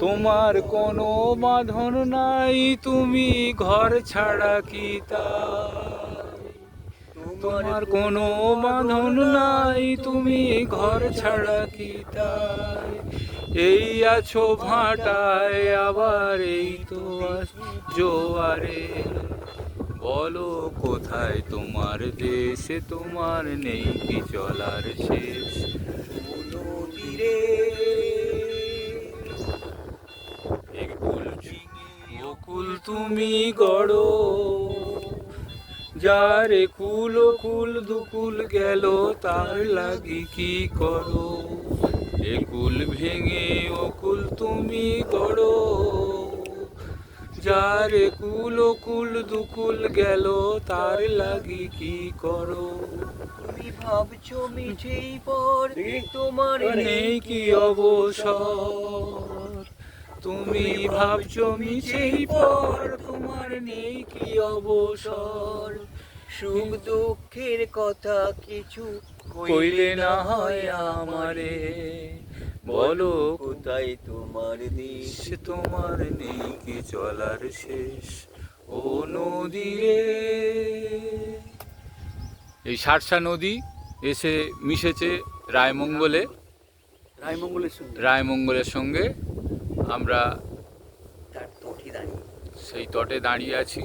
তোমার কোনো বাঁধন নাই, তুমি ঘর ছাড়া কি তাই? তোমার কোনো বাঁধন নাই, তুমি ঘর ছাড়া কি তাই? এই আছো ভাটায়, আবার এই তো জোয়ারে। বলো কোথায় তোমার দেশ, তোমার নেই কি চলার শেষ? নদীরে গোকুল তুমি গড়ো, যারে কুল কুল দুকুল গেল, তার লাগি কি করো? একুল ভেঙে অকুল তুমি গড়ো, যারে কুল কুল দুকুল গেল, তার লাগি কি করো? তুমি ভাবছো মিছেই পর তোমার নেই কি অবসর? তুমি ভাবছো মিছেই পর, তোমার নেই কি অবসর? সুখ দুঃখের কথা কিছু কইলে না হয় আমারে, বলো কোথায় তোমার দেশ? তোমার নেই কি চলার শেষ? ও নদী রে। এই শার্শা নদী এসে মিশেছে রায়মঙ্গলে, রায়মঙ্গলের সঙ্গে। আমরা তার তটি দাঁড়িয়ে সেই তটে দাঁড়িয়ে আছি।